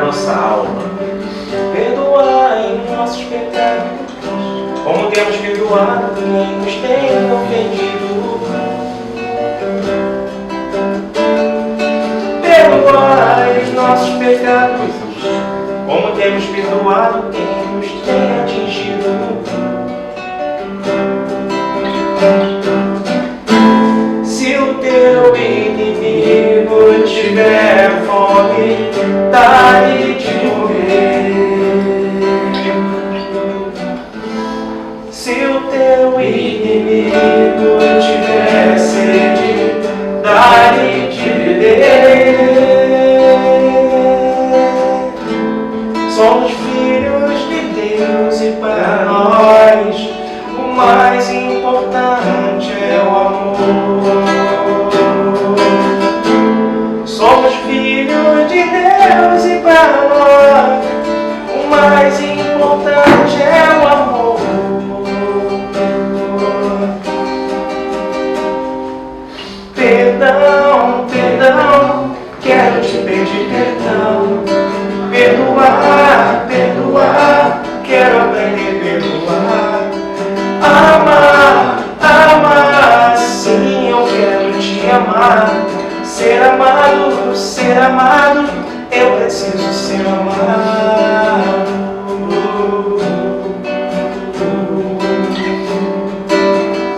a nossa alma. Perdoai nossos pecados, como temos perdoado quem nos tem ofendido. Perdoai os nossos pecados, como temos perdoado quem nos tem atingido. Se o teu inimigo tiver fome, dá-lhe de comer. Se o teu inimigo tiver sede, dá-lhe de beber. Somos filhos de Deus e para nós o mais importante é o amor. Somos filhos de Deus e para nós o mais importante é o amor. Perdão, perdão, quero te pedir perdão. Perdoar, perdoar, quero aprender a perdoar. Amar, amar, sim, eu quero te amar. Ser amado, eu preciso ser amado.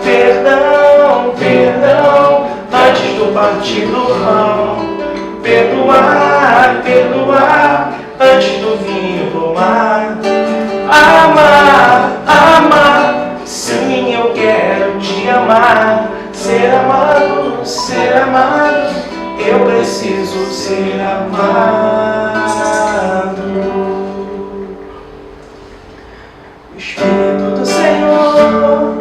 Perdão, perdão, antes do partir do pão. Perdoar, perdoar, antes do vinho tomar. Amar, amar, sim, eu quero te amar. Ser amado, eu preciso ser amado. O Espírito do Senhor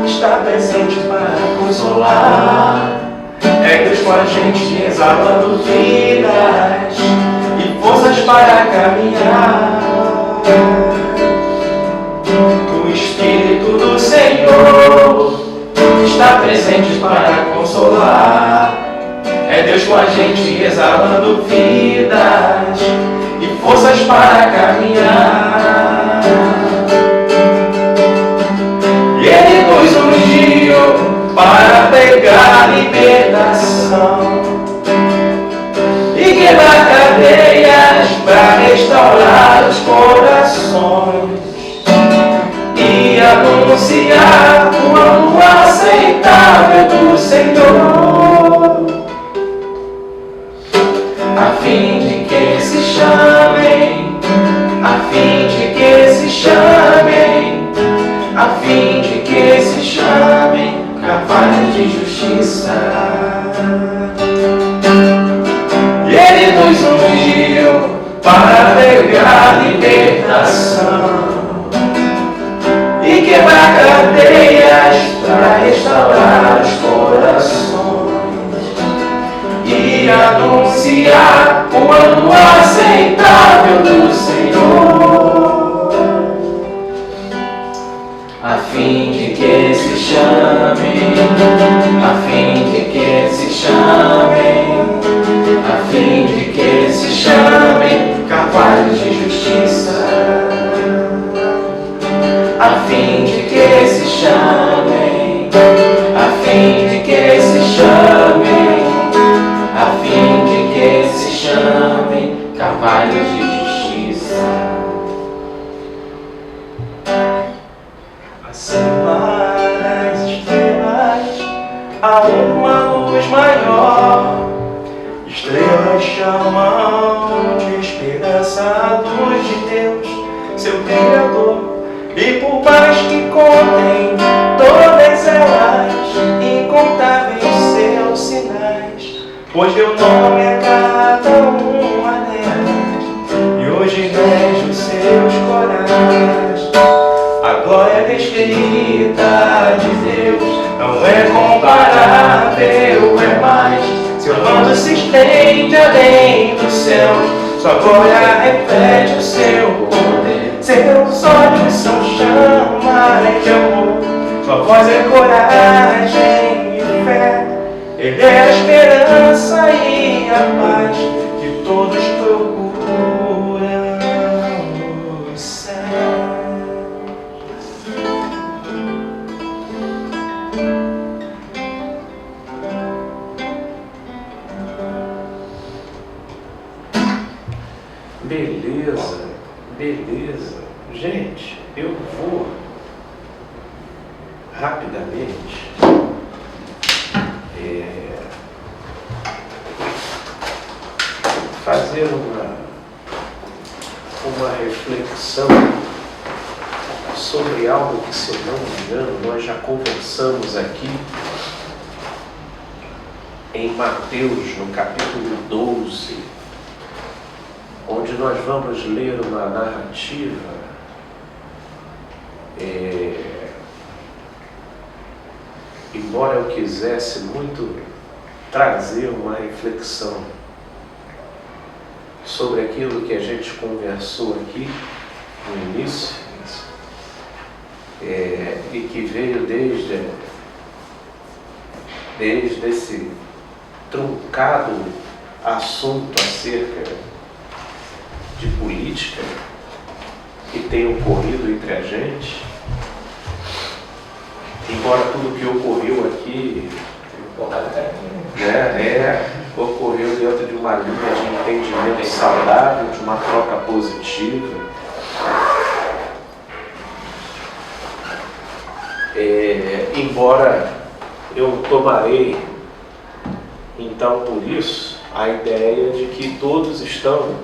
está presente para consolar. É Deus com a gente, exalando vidas e forças para caminhar. O Espírito do Senhor está presente para consolar. É Deus com a gente, exalando vidas e forças para caminhar. E Ele nos ungiu para pegar libertação e quebrar cadeias, para restaurar os corações e anunciar o ano aceitável do Senhor, a fim de que se chamem, a fim de que se chamem, a fim de que se chamem capazes de justiça. E Ele nos ungiu para pregar libertação e quebrar cadeias, para restaurar os corações e anunciar o ano aceitável do Senhor, a fim de que se chamem, a fim de que se chamem, a fim de que se chamem capazes de justiça, a fim de que se chamem, a fim de que se chamem, a fim de que se chamem capazes de justiça. Acima das estrelas há uma luz maior. Estrelas chamam de esperança a luz de Deus, seu Criador. E por mais que contem todas elas, incontáveis seus sinais, pois deu nome a cada uma delas, e hoje rege os seus corais. A glória descrita de Deus não é comparável, é mais. Seu manto se estende além dos céus, sua glória reflete o seu poder. Seus olhos são chamas de amor, sua voz é coragem e fé. Ele é a esperança e a paz que todos procuram. fazer uma reflexão sobre algo que, se eu não me engano, nós já conversamos aqui em Mateus, no capítulo 12, onde nós vamos ler uma narrativa embora eu quisesse muito trazer uma reflexão sobre aquilo que a gente conversou aqui no início, e que veio desde esse truncado assunto acerca de política que tem ocorrido entre a gente, embora tudo que ocorreu aqui ocorreu dentro de uma linha de entendimento saudável, de uma troca positiva. Embora eu tomarei, então, por isso, a ideia de que todos estão,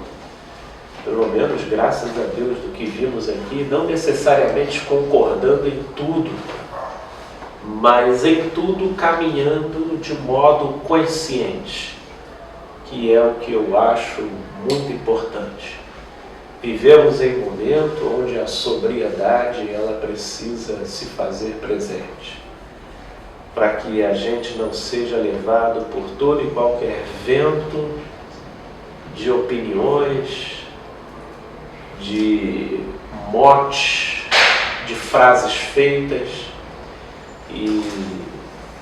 pelo menos graças a Deus do que vimos aqui, não necessariamente concordando em tudo, mas em tudo caminhando de modo consciente, que é o que eu acho muito importante. Vivemos em um momento onde a sobriedade ela precisa se fazer presente, para que a gente não seja levado por todo e qualquer vento de opiniões, de motes, de frases feitas e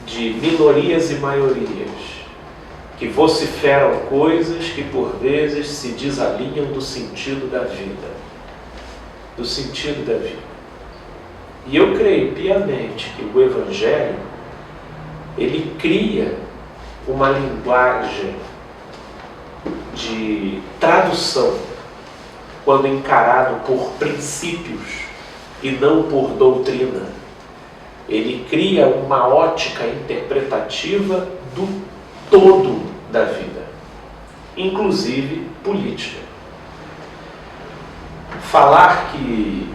de minorias e maiorias que vociferam coisas que por vezes se desalinham do sentido da vida. Do sentido da vida. E eu creio piamente que o Evangelho, ele cria uma linguagem de tradução quando encarado por princípios e não por doutrina. Ele cria uma ótica interpretativa do todo da vida, inclusive política. Falar que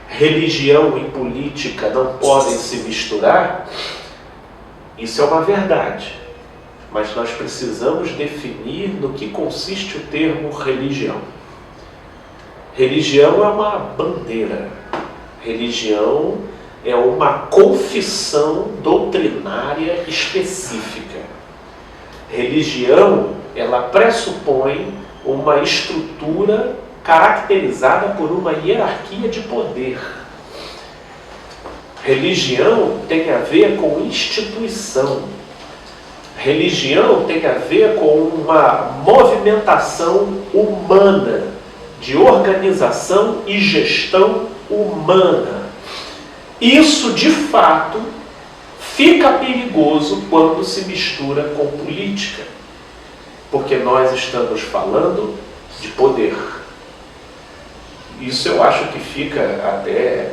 religião e política não podem se misturar, isso é uma verdade, mas nós precisamos definir no que consiste o termo religião. Religião é uma bandeira, religião é uma confissão doutrinária específica. Religião, ela pressupõe uma estrutura caracterizada por uma hierarquia de poder. Religião tem a ver com instituição. Religião tem a ver com uma movimentação humana, de organização e gestão humana. Isso, de fato, fica perigoso quando se mistura com política, porque nós estamos falando de poder. Isso eu acho que fica até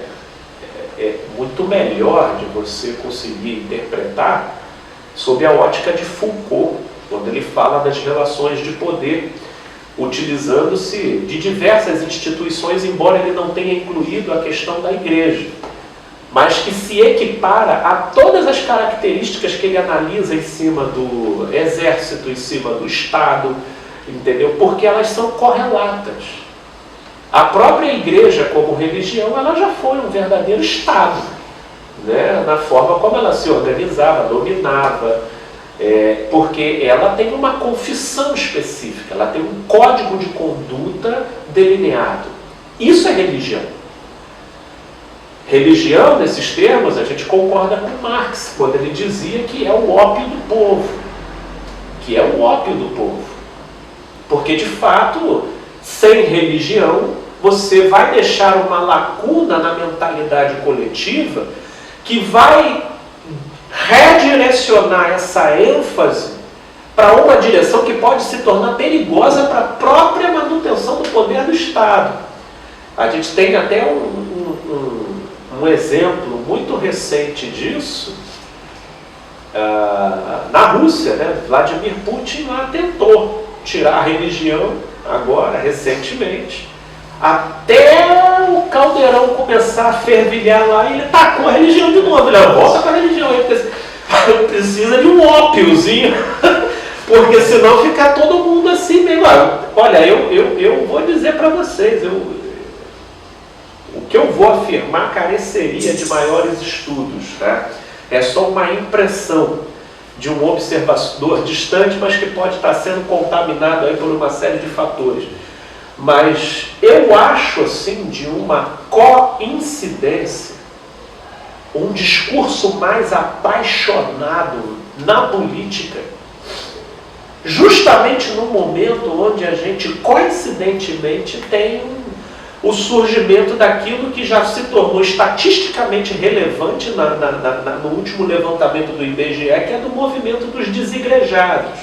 muito melhor de você conseguir interpretar sob a ótica de Foucault, quando ele fala das relações de poder, utilizando-se de diversas instituições, embora ele não tenha incluído a questão da igreja, mas que se equipara a todas as características que ele analisa em cima do exército, em cima do Estado, entendeu? Porque elas são correlatas. A própria igreja, como religião, ela já foi um verdadeiro Estado, né? Na forma como ela se organizava, dominava, porque ela tem uma confissão específica, ela tem um código de conduta delineado. Isso é religião. Religião, nesses termos, a gente concorda com Marx, quando ele dizia que é o ópio do povo. Que é o ópio do povo. Porque, de fato, sem religião, você vai deixar uma lacuna na mentalidade coletiva que vai redirecionar essa ênfase para uma direção que pode se tornar perigosa para a própria manutenção do poder do Estado. A gente tem até um exemplo muito recente disso, Na Rússia, né, Vladimir Putin lá tentou tirar a religião, agora, recentemente, até o caldeirão começar a fervilhar lá e ele tacou a religião de novo. Ele volta para a religião, ele precisa de um ópiozinho, porque senão fica todo mundo assim mesmo. Olha, eu vou dizer para vocês, o que eu vou afirmar careceria de maiores estudos, tá? É só uma impressão de um observador distante, mas que pode estar sendo contaminado aí por uma série de fatores. Mas eu acho, assim, de uma coincidência, um discurso mais apaixonado na política, justamente no momento onde a gente, coincidentemente, tem o surgimento daquilo que já se tornou estatisticamente relevante no último levantamento do IBGE, que é do movimento dos desigrejados,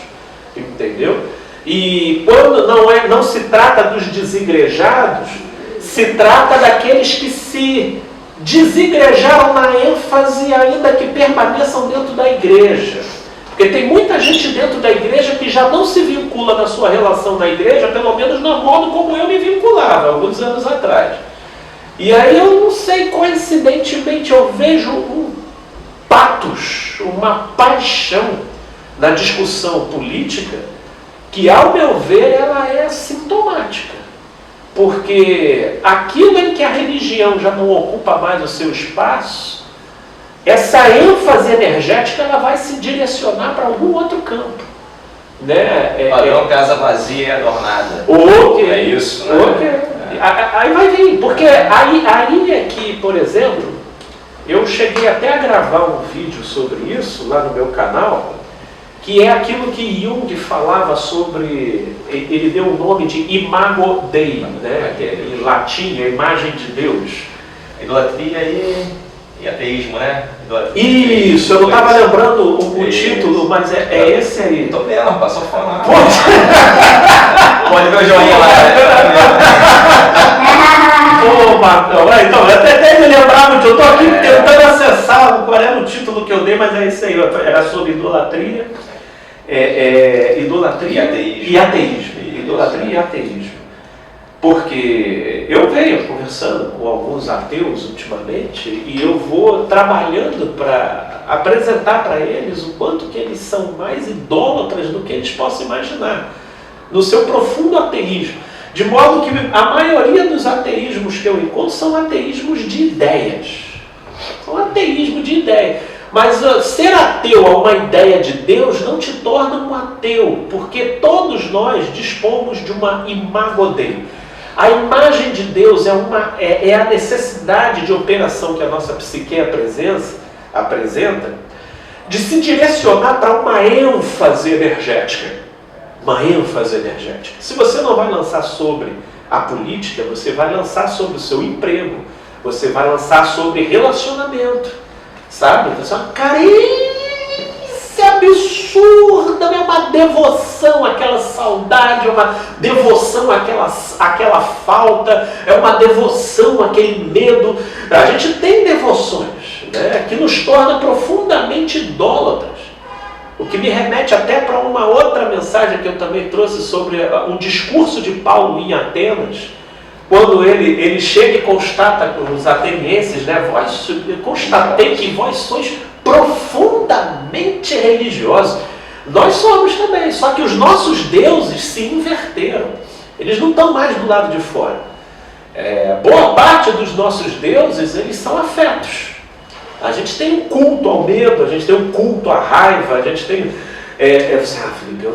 entendeu? E quando não se trata dos desigrejados, se trata daqueles que se desigrejaram na ênfase ainda que permaneçam dentro da igreja. Porque tem muita gente dentro da igreja que já não se vincula na sua relação na igreja, pelo menos no modo como eu me vinculava, alguns anos atrás. E aí eu não sei, coincidentemente eu vejo um patos, uma paixão na discussão política, que ao meu ver ela é sintomática. Porque aquilo em que a religião já não ocupa mais o seu espaço, essa ênfase energética ela vai se direcionar para algum outro campo. Né? Padrão casa vazia e adornada. Okay. É isso, né? Okay. Aí vai vir, porque aí é que, por exemplo, eu cheguei até a gravar um vídeo sobre isso lá no meu canal, que é aquilo que Jung falava sobre, ele deu o nome de Imago Dei, né? Em latim, a imagem de Deus. Idolatria e ateísmo, né? Isso, eu não estava lembrando o título, mas é esse aí. Tô vendo, rapaz, só falar. Pode ver o joinha lá. Ô, Marcão, então, eu até me lembrava, eu estou aqui tentando acessar qual era o título que eu dei, mas é isso aí, era sobre idolatria, idolatria e ateísmo. Idolatria e ateísmo. Porque eu venho conversando com alguns ateus ultimamente e eu vou trabalhando para apresentar para eles o quanto que eles são mais idólatras do que eles possam imaginar, no seu profundo ateísmo. De modo que a maioria dos ateísmos que eu encontro são ateísmos de ideias. São ateísmo de ideia. Mas ser ateu a uma ideia de Deus não te torna um ateu, porque todos nós dispomos de uma imago Dei. A imagem de Deus é a necessidade de operação que a nossa psique apresenta de se direcionar para uma ênfase energética. Uma ênfase energética. Se você não vai lançar sobre a política, você vai lançar sobre o seu emprego, você vai lançar sobre relacionamento, sabe? Então, uma carência absurda, é uma devoção àquela saudade, é uma devoção àquela falta, é uma devoção àquele medo. A gente tem devoções, né, que nos torna profundamente idólatras. O que me remete até para uma outra mensagem que eu também trouxe sobre o discurso de Paulo em Atenas, quando ele chega e constata com os atenienses, né, constatei que vós sois profundamente religiosos. Nós somos também, só que os nossos deuses se inverteram. Eles não estão mais do lado de fora. Boa parte dos nossos deuses, eles são afetos. A gente tem um culto ao medo, a gente tem um culto à raiva, a gente tem... Felipe,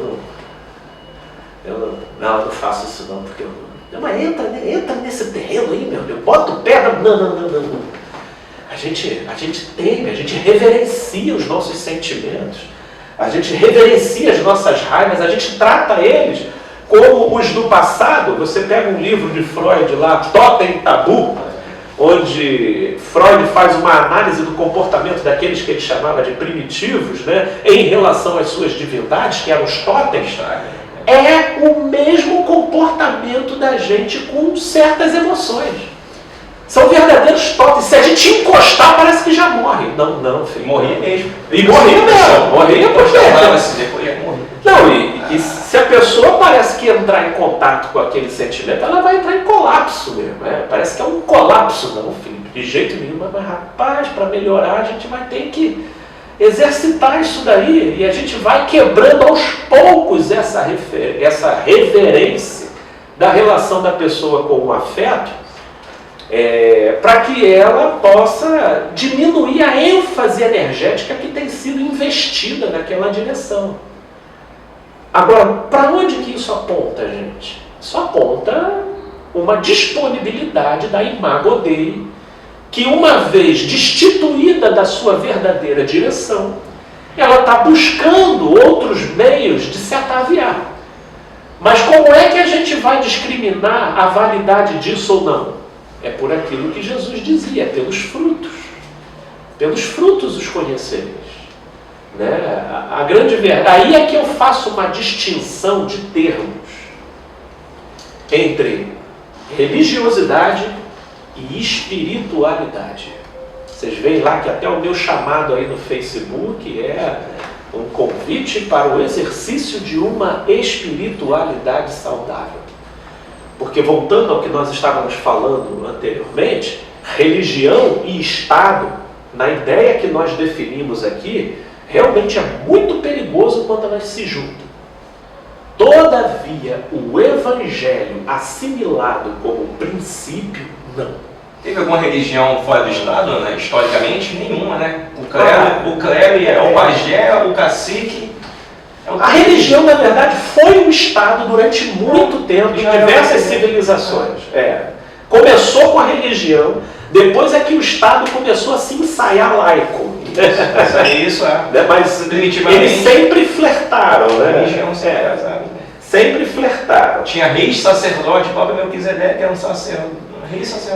eu não faço isso não, porque mas entra nesse terreno aí, meu Deus, bota o pé, não. A gente reverencia os nossos sentimentos, a gente reverencia as nossas raivas, a gente trata eles como os do passado. Você pega um livro de Freud lá, Totem e Tabu, onde Freud faz uma análise do comportamento daqueles que ele chamava de primitivos, né, em relação às suas divindades, que eram os totens. É o mesmo comportamento da gente com certas emoções. São verdadeiros totens. Se a gente encostar, parece que já morre. Não, filho. Morria mesmo. E morria mesmo, morria porque... Depois ia morrer. Não, e se a pessoa parece que entrar em contato com aquele sentimento, ela vai entrar em colapso mesmo. Parece que é um colapso, não, filho, de jeito nenhum. Mas rapaz, para melhorar a gente vai ter que exercitar isso daí, e a gente vai quebrando aos poucos essa reverência da relação da pessoa com o afeto, para que ela possa diminuir a ênfase energética que tem sido investida naquela direção. Agora, para onde que isso aponta, gente? Isso aponta uma disponibilidade da Imago Dei, que uma vez destituída da sua verdadeira direção, ela está buscando outros meios de se ataviar. Mas como é que a gente vai discriminar a validade disso ou não? É por aquilo que Jesus dizia, pelos frutos. Pelos frutos os conhecereis. Né? A grande verdade. Aí é que eu faço uma distinção de termos entre religiosidade e espiritualidade. Vocês veem lá que até o meu chamado aí no Facebook é um convite para o exercício de uma espiritualidade saudável. Porque, voltando ao que nós estávamos falando anteriormente, religião e Estado, na ideia que nós definimos aqui, realmente é muito perigoso quando elas se juntam. Todavia, o Evangelho assimilado como princípio, não. Teve alguma religião fora do Estado, né? Historicamente? Nenhuma, né? O clero é o pajé, o cacique. A religião, na verdade, foi um Estado durante muito tempo, em diversas civilizações. Começou com a religião, depois é que o Estado começou a se ensaiar laico. Isso Mas eles sempre flertaram, né? Sempre flertaram. Tinha reis, sacerdote, próprio Melquisedeque era um sacerdote.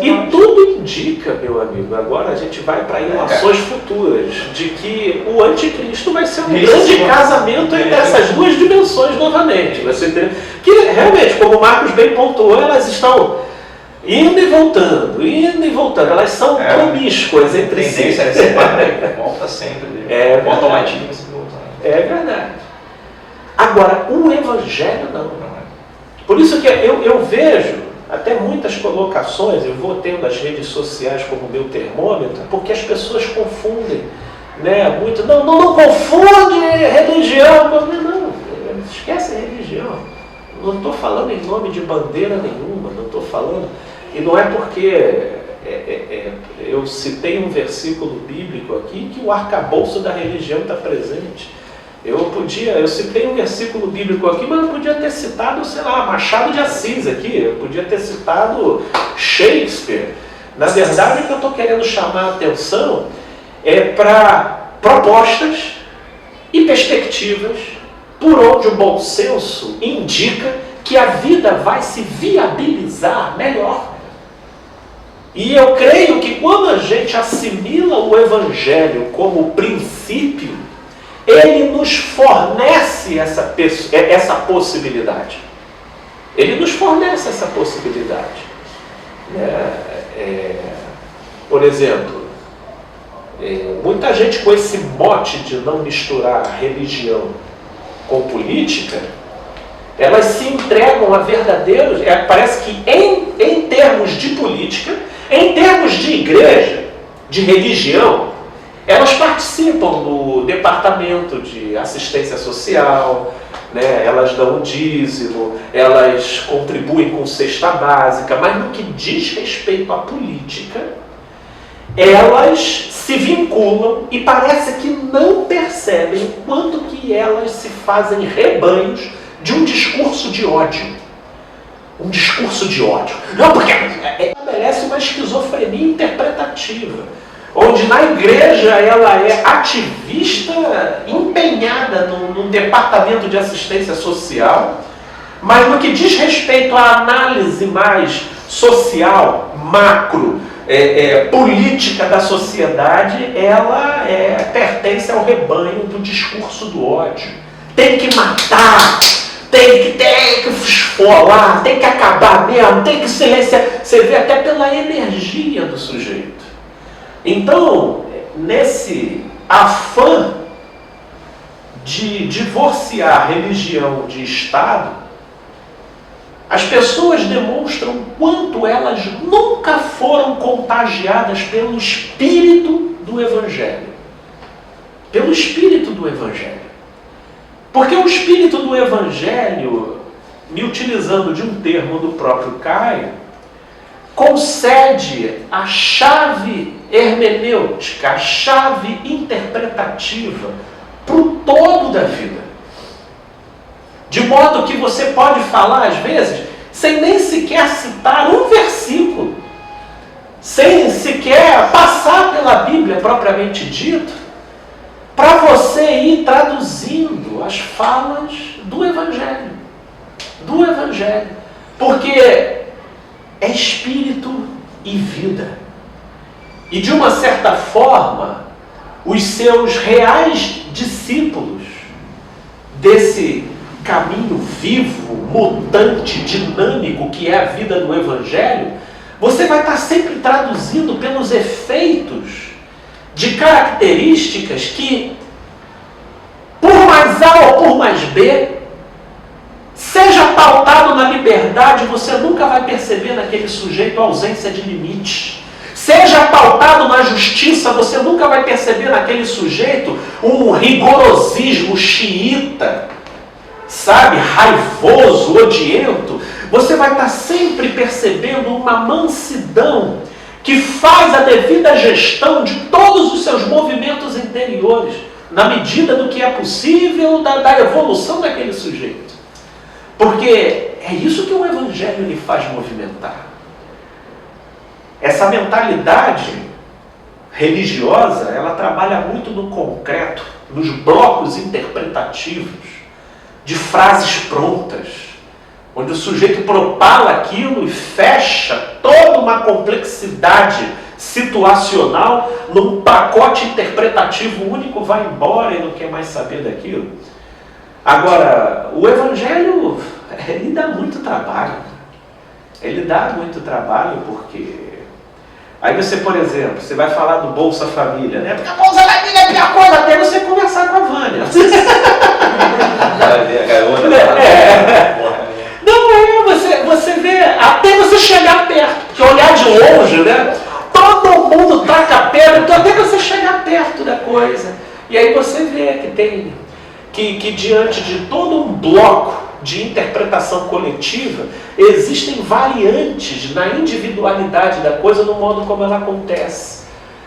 E tudo indica, meu amigo, agora a gente vai para ilações futuras, de que o anticristo vai ser um grande casamento entre essas duas dimensões novamente. Você entende? Que realmente, como o Marcos bem pontuou, elas estão indo e voltando, elas são promíscuas entre si. Tendência é sempre, volta sempre. O automatismo se volta. É verdade. Agora, o Evangelho não. Por isso que eu vejo até muitas colocações, eu vou tendo as redes sociais como meu termômetro, porque as pessoas confundem, né? Muito, não confunde religião. Não, esquece a religião. Não estou falando em nome de bandeira nenhuma, não estou falando. E não é porque eu citei um versículo bíblico aqui que o arcabouço da religião está presente. Eu citei um versículo bíblico aqui, mas eu podia ter citado, sei lá, Machado de Assis aqui, eu podia ter citado Shakespeare. Na verdade, o que eu estou querendo chamar a atenção é para propostas e perspectivas por onde o bom senso indica que a vida vai se viabilizar melhor. E eu creio que quando a gente assimila o Evangelho como princípio, ele nos fornece essa possibilidade. Ele nos fornece essa possibilidade. Por exemplo, muita gente com esse mote de não misturar religião com política, elas se entregam a verdadeiros... parece que em termos de política, em termos de igreja, de religião, elas participam do departamento de assistência social, né? Elas dão um dízimo, elas contribuem com cesta básica, mas no que diz respeito à política, elas se vinculam e parece que não percebem o quanto que elas se fazem rebanhos de um discurso de ódio. Um discurso de ódio. Não, porque estabelece uma esquizofrenia interpretativa, onde na igreja ela é ativista, empenhada num departamento de assistência social, mas no que diz respeito à análise mais social, macro, política da sociedade, ela pertence ao rebanho do discurso do ódio. Tem que matar, tem que esfolar, tem que acabar mesmo, tem que silenciar. Você vê até pela energia do sujeito. Então, nesse afã de divorciar religião de Estado, as pessoas demonstram quanto elas nunca foram contagiadas pelo espírito do Evangelho. Pelo espírito do Evangelho. Porque o espírito do Evangelho, me utilizando de um termo do próprio Caio, concede a chave hermenêutica, a chave interpretativa para o todo da vida. De modo que você pode falar, às vezes, sem nem sequer citar um versículo, sem sequer passar pela Bíblia propriamente dito, para você ir traduzindo as falas do Evangelho. Do Evangelho. Porque é espírito e vida. E de uma certa forma, os seus reais discípulos desse caminho vivo, mutante, dinâmico que é a vida do Evangelho, você vai estar sempre traduzindo pelos efeitos de características que, por mais A ou por mais B, seja pautado na liberdade, você nunca vai perceber naquele sujeito a ausência de limites. Seja pautado na justiça, você nunca vai perceber naquele sujeito um rigorosismo xiita, sabe, raivoso, odiento. Você vai estar sempre percebendo uma mansidão que faz a devida gestão de todos os seus movimentos interiores, na medida do que é possível da evolução daquele sujeito. Porque é isso que o Evangelho lhe faz movimentar. Essa mentalidade religiosa, ela trabalha muito no concreto, nos blocos interpretativos, de frases prontas, onde o sujeito propala aquilo e fecha toda uma complexidade situacional num pacote interpretativo único, vai embora e não quer mais saber daquilo. Agora, o Evangelho, ele dá muito trabalho. Ele dá muito trabalho porque... Aí você, por exemplo, você vai falar do Bolsa Família, né? Porque a Bolsa Família é a pior coisa, até você conversar com a Vânia. Não, você vê, até você chegar perto, que olhar de longe, né? Todo mundo taca pedra, então até você chegar perto da coisa. E aí você vê que tem... Que diante de todo um bloco de interpretação coletiva, existem variantes na individualidade da coisa, no modo como ela acontece.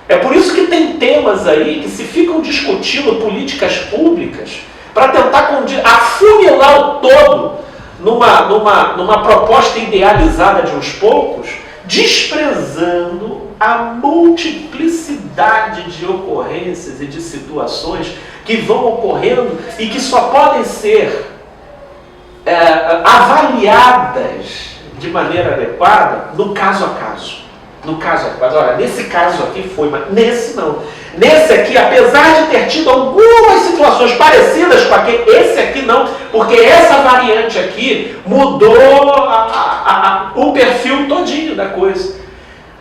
É por isso que tem temas aí que se ficam discutindo políticas públicas para tentar afunilar o todo numa proposta idealizada de uns poucos, desprezando a multiplicidade de ocorrências e de situações que vão ocorrendo e que só podem ser avaliadas de maneira adequada no caso a caso. No caso a caso. Olha, nesse caso aqui foi, mas nesse não. Nesse aqui, apesar de ter tido algumas situações parecidas com aquele, esse aqui não, porque essa variante aqui mudou o perfil todinho da coisa.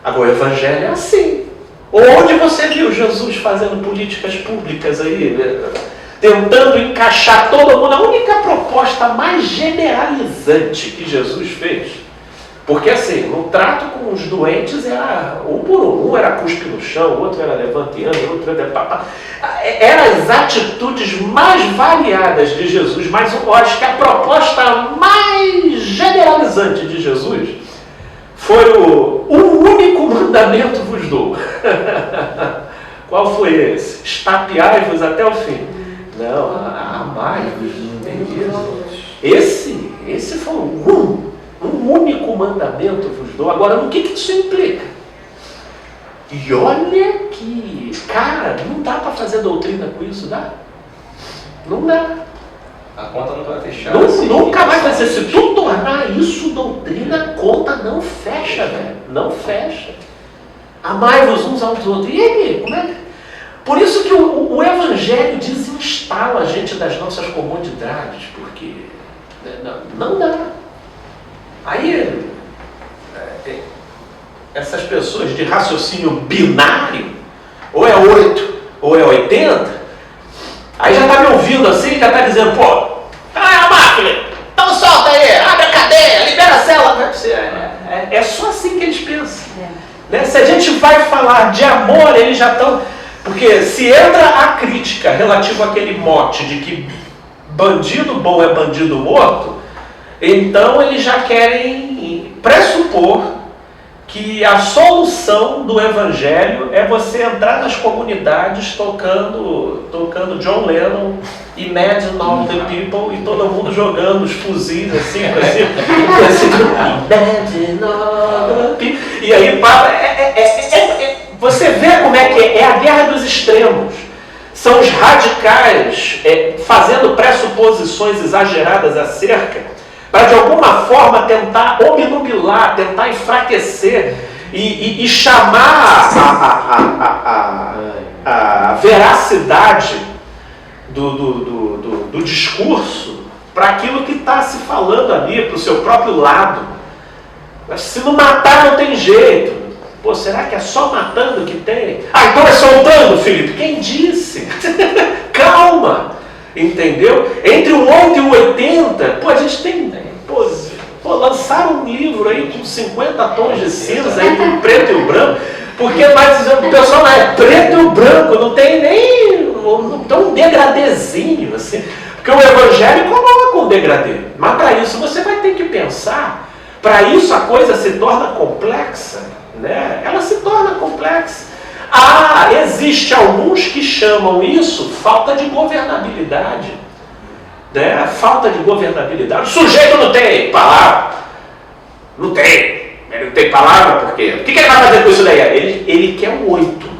Agora, o Evangelho é assim. Onde você viu Jesus fazendo políticas públicas aí, tentando encaixar todo mundo? A única proposta mais generalizante que Jesus fez, porque assim, no trato com os doentes era um por um era cuspe no chão, o outro era levanteando, o outro era... Eram as atitudes mais variadas de Jesus, mas eu acho que a proposta mais generalizante de Jesus foi o único mandamento vos dou. Qual foi esse? Estapeai-vos até o fim. Não, amai-vos. Esse foi um único mandamento vos dou. Agora, no que isso implica? E olha que, cara, não dá para fazer doutrina com isso, dá? Não dá. A conta nunca vai fechar. Nunca vai fazer. Se tu tornar isso doutrina, a conta não fecha, velho. Não fecha. Amai-vos uns aos outros. E aí, como é que... Por isso que o Evangelho desinstala a gente das nossas comodidades, porque não dá. Aí, essas pessoas de raciocínio binário ou é 8, ou é 80, aí já está me ouvindo assim, já está dizendo, pô, a máquina, então solta aí, abre a cadeia, libera a célula. É só assim que eles pensam. Né? Se a gente vai falar de amor, eles já estão... Porque se entra a crítica relativa àquele mote de que bandido bom é bandido morto, então eles já querem pressupor que a solução do evangelho é você entrar nas comunidades tocando John Lennon, Imagine All the People, e todo mundo jogando os fuzis assim, Imagine All the People. E aí você vê como é que é a guerra dos extremos. São os radicais fazendo pressuposições exageradas acerca, para de alguma forma tentar obnubilar, tentar enfraquecer e chamar a veracidade do discurso para aquilo que está se falando ali, para o seu próprio lado. Mas se não matar não tem jeito. Pô, será que é só matando que tem? Ah, então é soltando, Felipe. Quem disse? Calma. Entendeu? Entre o 8 e o 80, pô, a gente tem... Pô, lançaram um livro aí com 50 tons de cinza, aí com preto e o branco, porque mais o pessoal é preto e o branco, não tem nem... Não tem um degradezinho, assim. Porque o evangelho coloca um degradê. Mas para isso você vai ter que pensar. Para isso a coisa se torna complexa, né? Ela se torna complexa. Existe alguns que chamam isso falta de governabilidade. Né? Falta de governabilidade. O sujeito não tem palavra. Não tem. Ele não tem palavra por quê? O que ele vai fazer com isso daí? Ele quer um 8.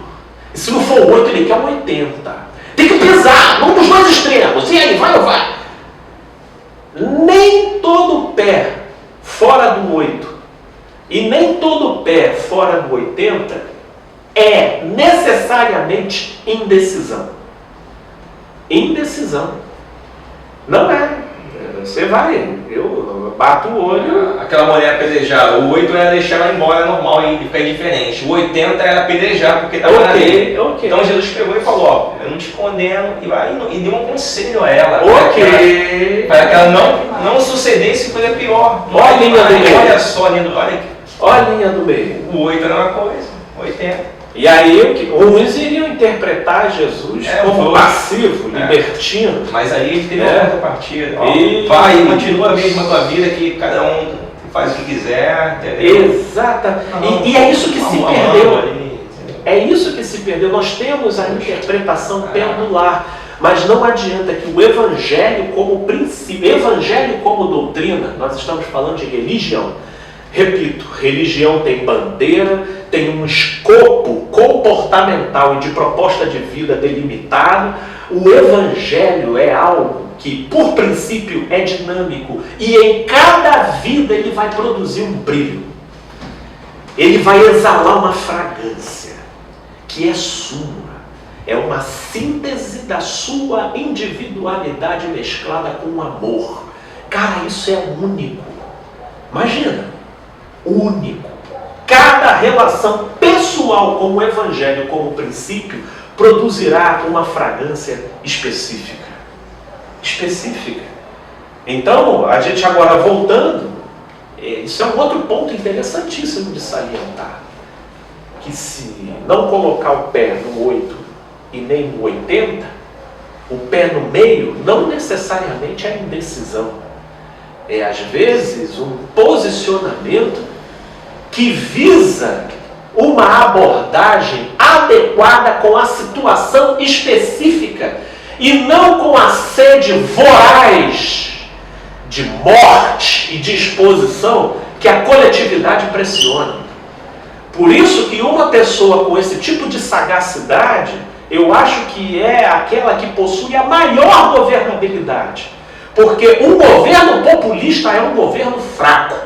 E se não for 8, ele quer um 80. Tem que pesar, um dos dois extremos. E aí, vai ou vai? Nem todo pé fora do 8 e nem todo pé fora do 80 é necessariamente indecisão. Indecisão. Não é. Você vai, eu bato o olho. Aquela mulher apedrejada, o 8 era deixar ela embora normal e ficar indiferente. O 80 era apedrejar porque estava na lei. Então Jesus pegou e falou, ó, eu não te condeno, e deu um conselho a ela. Para que ela não sucedesse coisa pior. Olha a linha do meio. Olha só a linha do meio. Olha a linha do meio. O 8 era uma coisa, o 80. E aí, uns iriam interpretar Jesus como passivo, libertino. Mas aí ele teve uma contrapartida. Vai, continua mesmo a tua vida, que cada um faz o que quiser. Entendeu? Exatamente. E é isso que se perdeu. É isso que se perdeu. Nós temos a interpretação pendular. Mas não adianta que o evangelho como princípio, evangelho como doutrina, nós estamos falando de religião. Repito, religião tem bandeira, tem um escopo comportamental e de proposta de vida delimitado. O evangelho é algo que, por princípio, é dinâmico e em cada vida ele vai produzir um brilho. Ele vai exalar uma fragrância que é sua. É uma síntese da sua individualidade mesclada com amor. Cara, isso é único. Imagina. Único. Cada relação pessoal com o evangelho como princípio produzirá uma fragrância específica. Então, a gente agora voltando, isso é um outro ponto interessantíssimo de salientar. Que se não colocar o pé no 8 e nem no 80, o pé no meio não necessariamente é indecisão. É, às vezes, um posicionamento que visa uma abordagem adequada com a situação específica e não com a sede voraz de morte e de exposição que a coletividade pressiona. Por isso que uma pessoa com esse tipo de sagacidade, eu acho que é aquela que possui a maior governabilidade. Porque um governo populista é um governo fraco.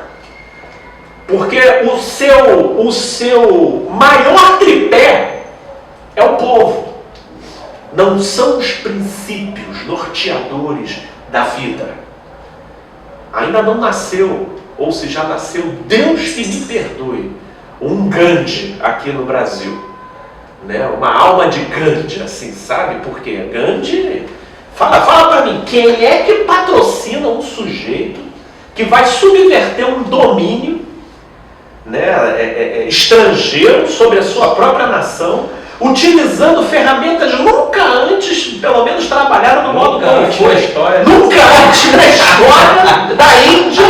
Porque o seu maior tripé é o povo. Não são os princípios norteadores da vida. Ainda não nasceu, ou se já nasceu, Deus que me perdoe, um Gandhi aqui no Brasil. né? Uma alma de Gandhi, assim, sabe? Porque Gandhi... Fala para mim, quem é que patrocina um sujeito que vai subverter um domínio, né, estrangeiro sobre a sua própria nação, utilizando ferramentas nunca antes, pelo menos trabalharam no modo como foi. Nunca antes na história da Índia,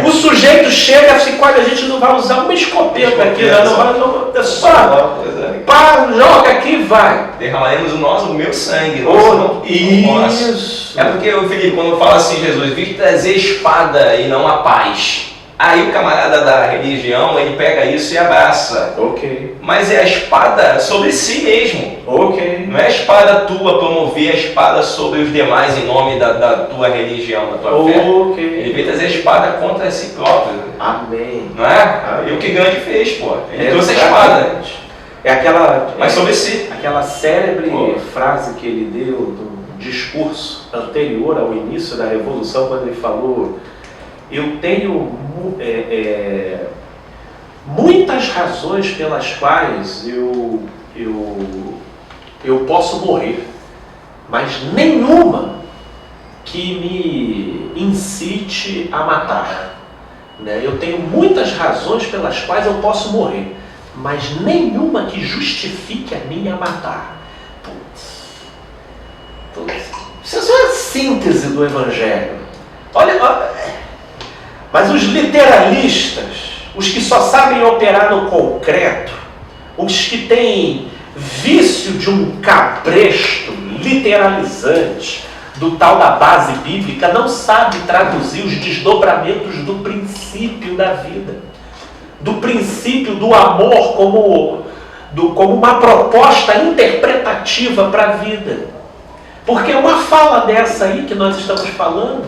o sujeito chega assim, olha, a gente não vai usar uma escopeta aqui, não, é só joga aqui e vai. Derramaremos o meu sangue. Isso. É porque, Felipe, quando fala assim, Jesus, vim trazer espada e não a paz. Aí o camarada da religião, ele pega isso e abraça. Ok. Mas é a espada sobre si mesmo. Ok. Não é a espada tua promover a espada sobre os demais em nome da tua religião, da tua fé. Ok. Ele veio trazer a espada contra si próprio. Amém. Não é? E o que Gandhi fez, pô. Ele trouxe a espada. É aquela... Mas sobre si. Aquela célebre frase que ele deu no discurso anterior ao início da Revolução, quando ele falou: eu tenho muitas razões pelas quais eu posso morrer, mas nenhuma que me incite a matar. Né? Eu tenho muitas razões pelas quais eu posso morrer, mas nenhuma que justifique a minha matar. Isso é uma síntese do Evangelho. Olha, mas os literalistas, os que só sabem operar no concreto, os que têm vício de um cabresto literalizante do tal da base bíblica, não sabem traduzir os desdobramentos do princípio da vida, do princípio do amor como uma proposta interpretativa para a vida. Porque uma fala dessa aí que nós estamos falando,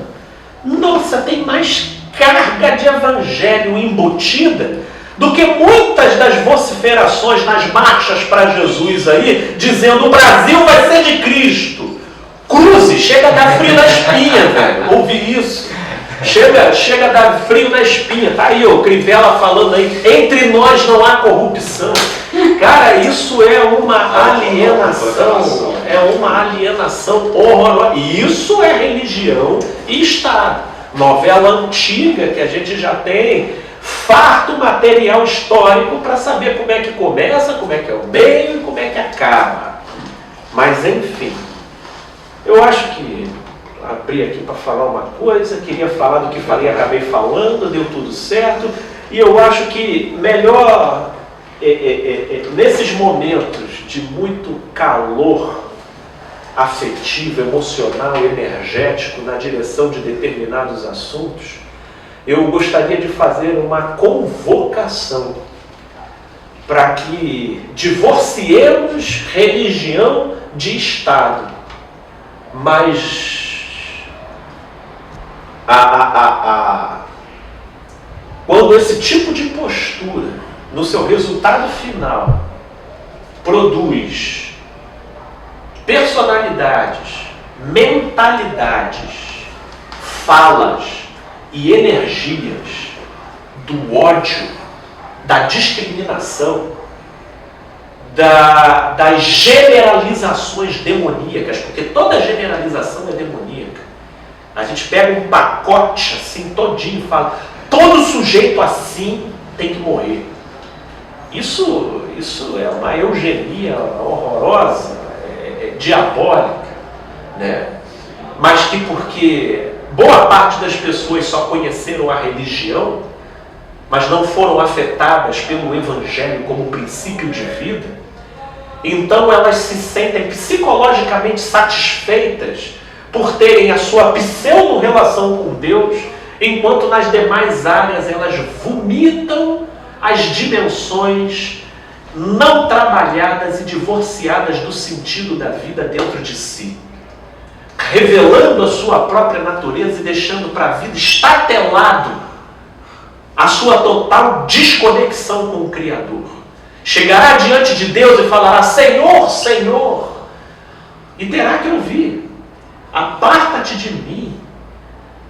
nossa, tem mais carga de evangelho embutida do que muitas das vociferações nas marchas para Jesus aí, dizendo: o Brasil vai ser de Cristo. Cruze, chega a dar frio na espinha, velho. Ouvi isso. Chega a dar frio na espinha. Tá aí, o Crivella falando aí, entre nós não há corrupção. Cara, isso é uma alienação. É uma alienação horrorosa. Isso é religião e Estado. Novela antiga que a gente já tem farto material histórico para saber como é que começa, como é que é o meio e como é que acaba. Mas enfim, eu acho que abri aqui para falar uma coisa, queria falar do que falei, acabei falando, deu tudo certo, e eu acho que melhor nesses momentos de muito calor afetivo, emocional, energético na direção de determinados assuntos, eu gostaria de fazer uma convocação para que divorciemos religião de Estado, mas quando esse tipo de postura, no seu resultado final, produz personalidades, mentalidades, falas e energias do ódio, da discriminação, das generalizações demoníacas, porque toda generalização é demoníaca. A gente pega um pacote assim todinho e fala: todo sujeito assim tem que morrer. Isso é uma eugenia horrorosa, diabólica, né? Mas que porque boa parte das pessoas só conheceram a religião, mas não foram afetadas pelo Evangelho como princípio de vida, então elas se sentem psicologicamente satisfeitas por terem a sua pseudo-relação com Deus, enquanto nas demais áreas elas vomitam as dimensões não trabalhadas e divorciadas do sentido da vida dentro de si, revelando a sua própria natureza e deixando para a vida estatelado a sua total desconexão com o Criador. Chegará diante de Deus e falará: Senhor, Senhor, e terá que ouvir: aparta-te de mim,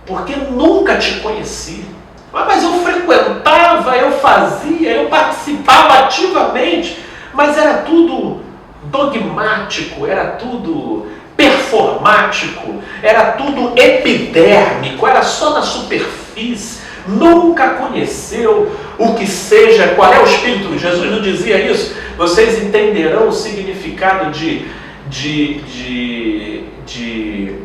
porque nunca te conheci. Mas eu frequentava, eu fazia, eu participava ativamente, mas era tudo dogmático, era tudo performático, era tudo epidérmico, era só na superfície, nunca conheceu o que seja, qual é o Espírito. Jesus não dizia isso. Vocês entenderão o significado de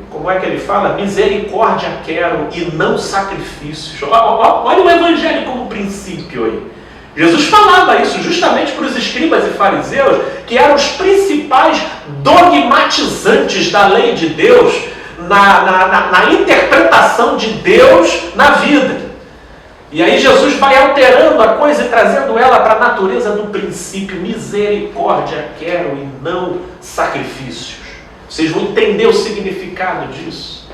como é que ele fala? Misericórdia quero e não sacrifícios. Olha o Evangelho como princípio aí. Jesus falava isso justamente para os escribas e fariseus, que eram os principais dogmatizantes da lei de Deus, na interpretação de Deus na vida. E aí Jesus vai alterando a coisa e trazendo ela para a natureza do princípio. Misericórdia quero e não sacrifícios. Vocês vão entender o significado disso.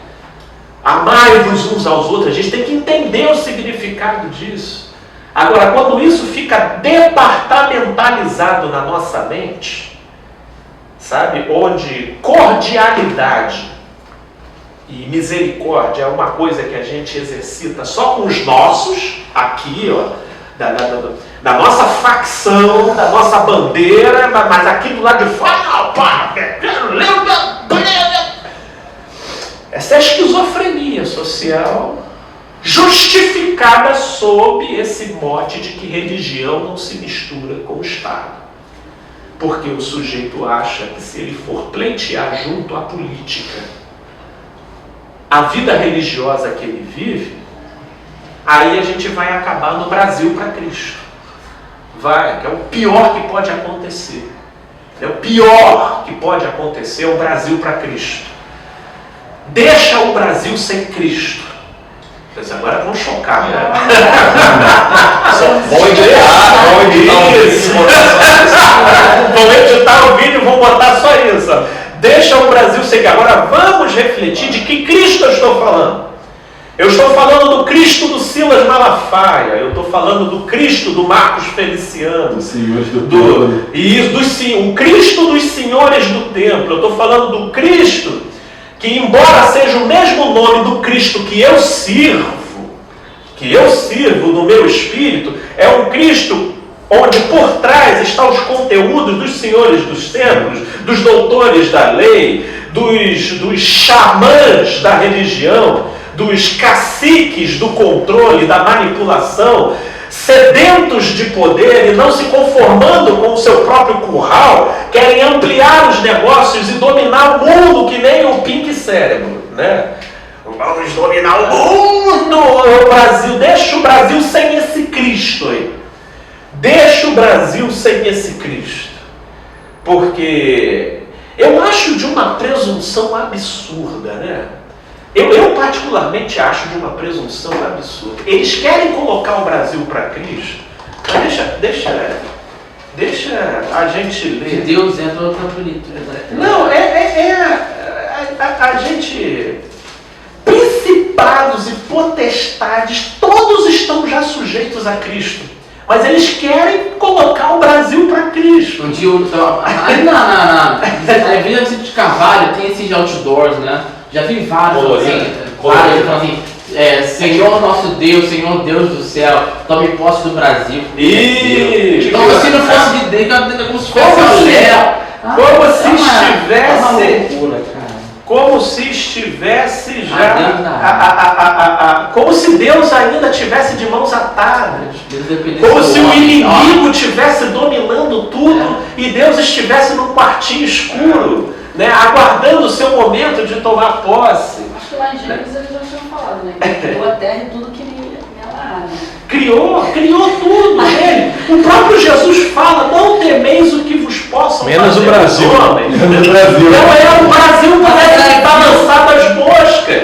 Amai-vos uns aos outros. A gente tem que entender o significado disso. Agora, quando isso fica departamentalizado na nossa mente, sabe, onde cordialidade e misericórdia é uma coisa que a gente exercita só com os nossos, aqui, ó, da nossa facção, da nossa bandeira, mas aqui do lado de fora, essa é a esquizofrenia social justificada sob esse mote de que religião não se mistura com o Estado. Porque o sujeito acha que se ele for pleitear junto à política a vida religiosa que ele vive, aí a gente vai acabar no Brasil para Cristo. Vai, que é o pior que pode acontecer. É o pior que pode acontecer, é o Brasil para Cristo. Deixa o Brasil sem Cristo. Vocês agora vão chocar, né? Vão editar o vídeo e vão botar só isso. Deixa o Brasil sem. Agora vamos refletir de que Cristo eu estou falando. Eu estou falando do Cristo do Silas Malafaia. Eu estou falando do Cristo do Marcos Feliciano. O Cristo dos senhores do templo. Eu estou falando do Cristo que, embora seja o mesmo nome do Cristo que eu sirvo no meu espírito, é um Cristo onde por trás estão os conteúdos dos senhores dos templos, dos doutores da lei, dos xamãs da religião, dos caciques do controle, da manipulação, sedentos de poder e não se conformando com o seu próprio curral, querem ampliar os negócios e dominar o mundo que nem o Pink Cérebro, né? Vamos dominar o mundo, o Brasil. Deixa o Brasil sem esse Cristo aí. Deixa o Brasil sem esse Cristo. Porque eu acho de uma presunção absurda, né? Eu particularmente acho de uma presunção absurda. Eles querem colocar o Brasil para Cristo, mas deixa a gente ler. Deus entra outra política. Não, a gente... Principados e potestades, todos estão já sujeitos a Cristo. Mas eles querem colocar o Brasil para Cristo. Aí na Vila de Carvalho tem esses outdoors, né? Já vi vários assim, Senhor nosso Deus, Senhor Deus do céu, tome posse do Brasil. Como se não fosse de Deus, como se fosse como se estivesse já, como se Deus ainda tivesse de mãos atadas, como se o inimigo estivesse dominando tudo e Deus estivesse num quartinho escuro, né, aguardando o seu momento de tomar posse. Acho que lá em Gênesis eles já tinham falado, né? Que criou a terra e tudo que nela há, né? Criou tudo nele. O próprio Jesus fala: não temeis o que vos possam menos fazer o Brasil. os homens. Menos o Brasil. Então o Brasil parece que está lançado às moscas.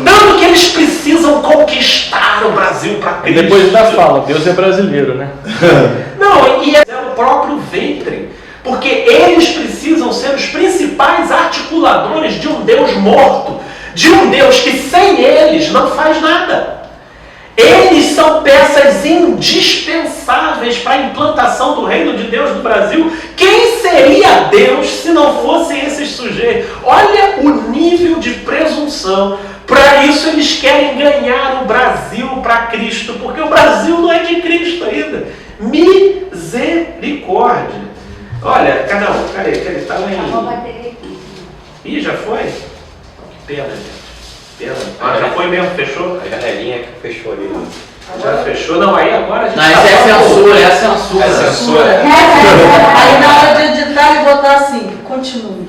Tanto que eles precisam conquistar o Brasil para Cristo. E depois ainda fala, Deus é brasileiro, né? Não, e é o próprio ventre. Porque eles precisam ser os principais articuladores de um Deus morto. De um Deus que sem eles não faz nada. Eles são peças indispensáveis para a implantação do reino de Deus no Brasil. Quem seria Deus se não fossem esses sujeitos? Olha o nível de presunção. Para isso eles querem ganhar o Brasil para Cristo, porque o Brasil não é de Cristo ainda. Misericórdia. Olha, cada um, cadê? Tá lá Acabou a em... bateria aqui. Ih, já foi? Que pena, gente. Pena. Ah, já foi mesmo, fechou? A janelinha que fechou ali. Já fechou? Não, aí agora a gente Não, essa é censura, é censura. É censura. Aí na hora de editar e botar assim, continue.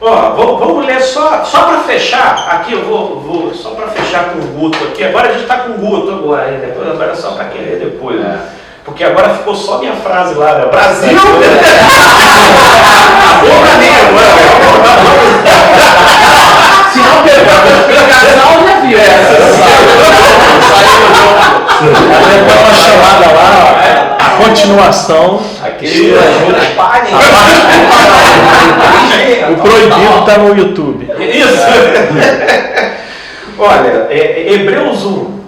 Ó, vamos ler só para fechar. Aqui eu vou só para fechar com o Guto aqui. Agora a gente está com o Guto agora, aí depois agora é só para quem ler depois, né? Porque agora ficou só minha frase lá, né? Brasil! Porra nenhuma! Se não pegar a explicação, já viu. Até uma chamada lá, ó, a continuação. Aquele ajuda página. O proibido está no YouTube. Isso! Olha, Hebreus 1.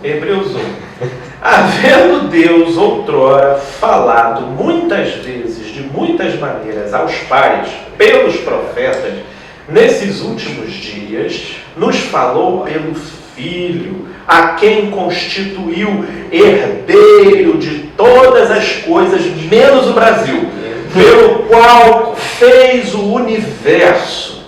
Havendo Deus outrora falado muitas vezes, de muitas maneiras, aos pais, pelos profetas, nesses últimos dias, nos falou pelo Filho, a quem constituiu herdeiro de todas as coisas, menos o Brasil, pelo qual fez o universo.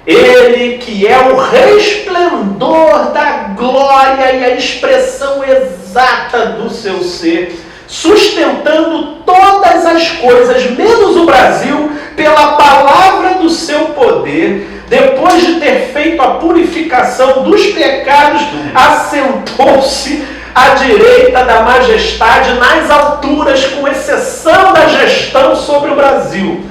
Ele que é o resplendor da glória e a expressão exata do seu ser, sustentando todas as coisas, menos o Brasil, pela palavra do seu poder, depois de ter feito a purificação dos pecados, assentou-se à direita da majestade nas alturas, com exceção da gestão sobre o Brasil,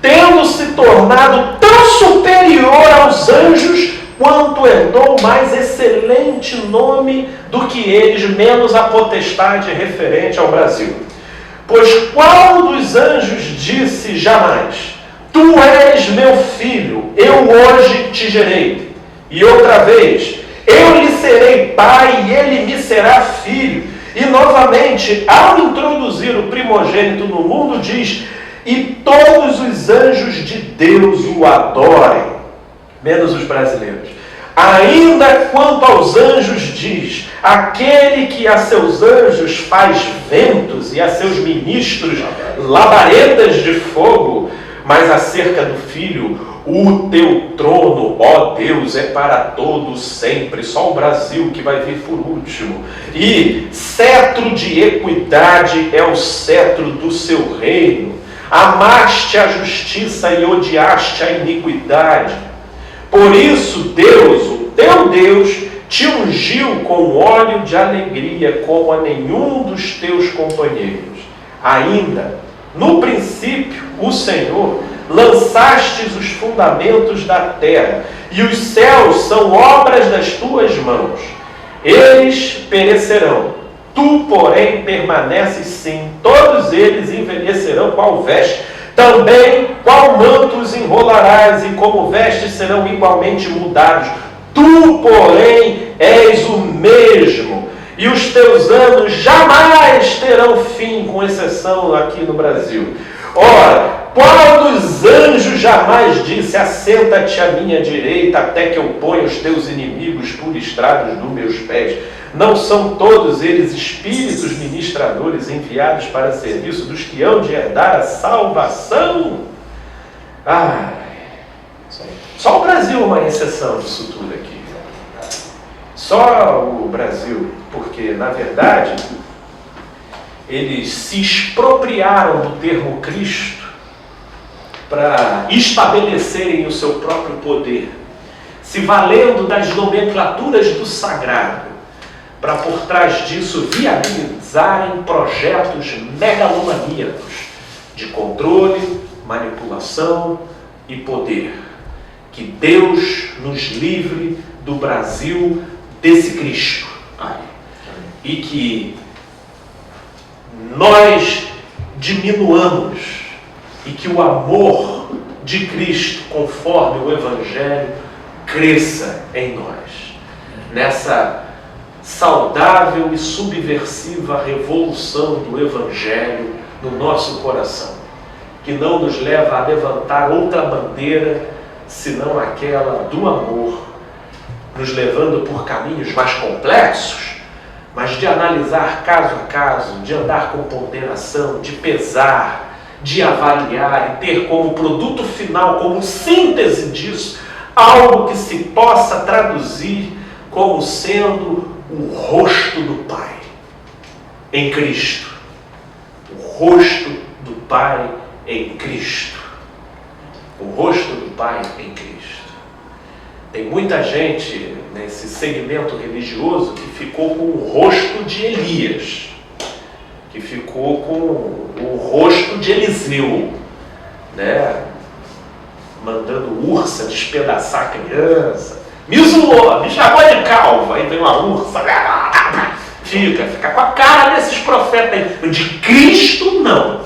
tendo se tornado tão superior aos anjos, quanto herdou mais excelente nome do que eles, menos a potestade referente ao Brasil. Pois qual dos anjos disse jamais: Tu és meu filho, eu hoje te gerei? E outra vez: Eu lhe serei pai e ele me será filho. E novamente, ao introduzir o primogênito no mundo, diz: E todos os anjos de Deus o adorem, menos os brasileiros. Ainda quanto aos anjos diz: Aquele que a seus anjos faz ventos e a seus ministros labaredas de fogo. Mas acerca do Filho: O teu trono, ó Deus, é para todo sempre. Só o Brasil que vai vir por último. E cetro de equidade é o cetro do seu reino. Amaste a justiça e odiaste a iniquidade. Por isso Deus, o teu Deus, te ungiu com óleo de alegria como a nenhum dos teus companheiros. Ainda, no princípio, o Senhor, lançastes os fundamentos da terra, e os céus são obras das tuas mãos. Eles perecerão, tu, porém, permaneces sim. Todos eles envelhecerão qual veste. Também qual manto os enrolarás, e como vestes serão igualmente mudados. Tu, porém, és o mesmo, e os teus anos jamais terão fim, com exceção aqui no Brasil. Ora, qual dos anjos jamais disse: Assenta-te à minha direita, até que eu ponha os teus inimigos por estrados dos meus pés? Não são todos eles espíritos ministradores enviados para serviço dos que hão de herdar a salvação? Só o Brasil é uma exceção disso tudo aqui. Só o Brasil, porque, na verdade, eles se expropriaram do termo Cristo para estabelecerem o seu próprio poder, se valendo das nomenclaturas do sagrado, para por trás disso viabilizarem projetos megalomaníacos de controle, manipulação e poder. Que Deus nos livre do Brasil desse Cristo. E que nós diminuamos e que o amor de Cristo, conforme o Evangelho, cresça em nós. Nessa saudável e subversiva revolução do Evangelho no nosso coração, que não nos leva a levantar outra bandeira senão aquela do amor, nos levando por caminhos mais complexos, mas de analisar caso a caso, de andar com ponderação, de pesar de avaliar e ter como produto final, como síntese disso, algo que se possa traduzir como sendo o rosto do Pai em Cristo. O rosto do Pai em Cristo. O rosto do Pai em Cristo. Tem muita gente nesse segmento religioso que ficou com o rosto de Elias, que ficou com o rosto de Eliseu, né? Mandando ursa despedaçar a criança. Me zoou, me chamou de calvo. Aí vem uma ursa. Fica com a cara desses profetas aí. De Cristo, não.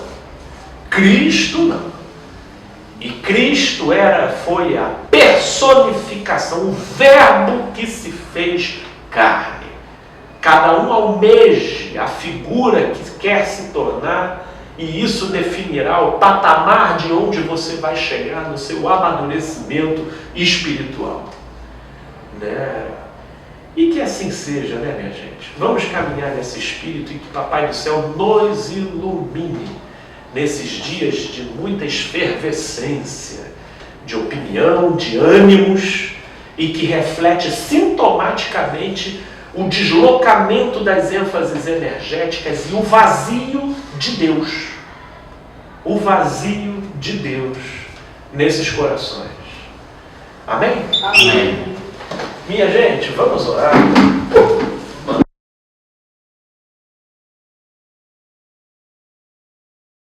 Cristo, não. E Cristo foi a personificação, o verbo que se fez carne. Cada um almeja a figura que quer se tornar, e isso definirá o patamar de onde você vai chegar no seu amadurecimento espiritual. Né? E que assim seja, né, minha gente? Vamos caminhar nesse espírito e que o Papai do Céu nos ilumine nesses dias de muita efervescência, de opinião, de ânimos, e que reflete sintomaticamente o deslocamento das ênfases energéticas e o vazio de Deus. O vazio de Deus nesses corações. Amém? Amém. Minha gente, vamos orar.